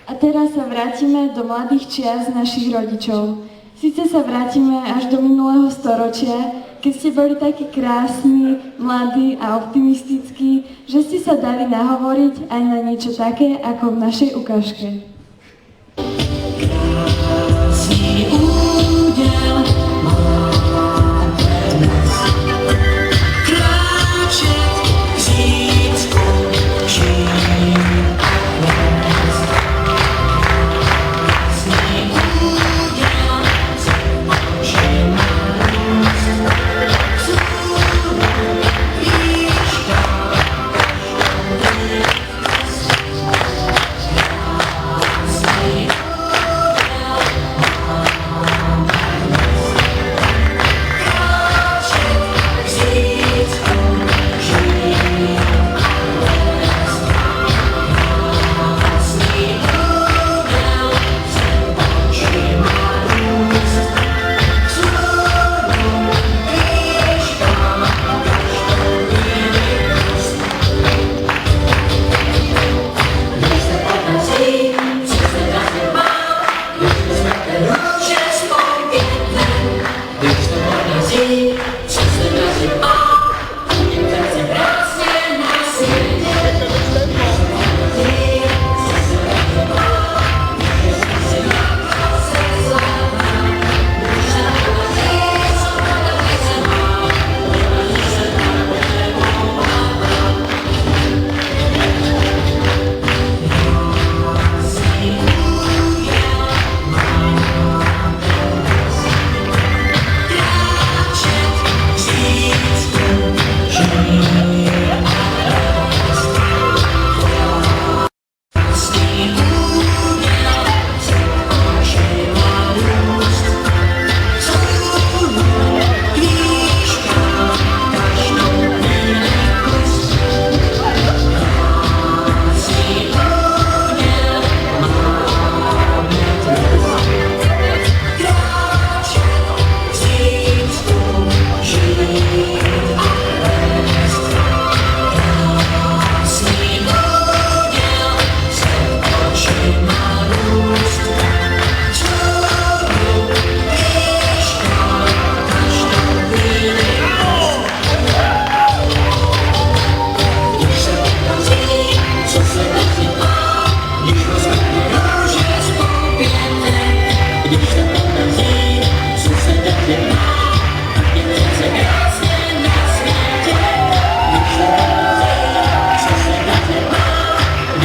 A teraz sa vrátime do mladých čias našich rodičov. Sice sa vrátime až do minulého storočia, keď ste boli takí krásni, mladí a optimistickí, že ste sa dali nahovoriť aj na niečo také, ako v našej ukážke. Krásny údel mám dnes. Kráčet k zítřku, žít a kvést. Krásný údel že má růst. Vzhůru výška, krásný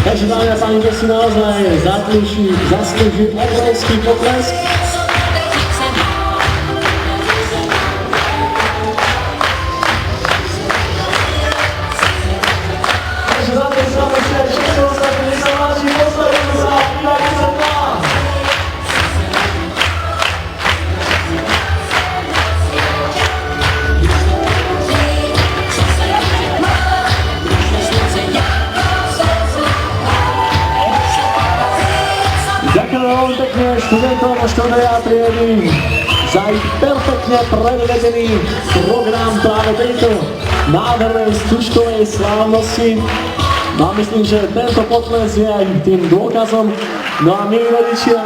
Takže dámy a páni, to si naozaj zaslúži obrovský potlesk. Takže za to sa všetko ostatné nezaváži, postavíme sa a pýtajte sa nás. Ďakujem veľmi pekne študentom a študentov triedy za ich perfektne predvedený program práve tejto nádhernej stužkovej slávnosti. No a myslím, že tento potles je aj tým dôkazom. No a milí rodičia,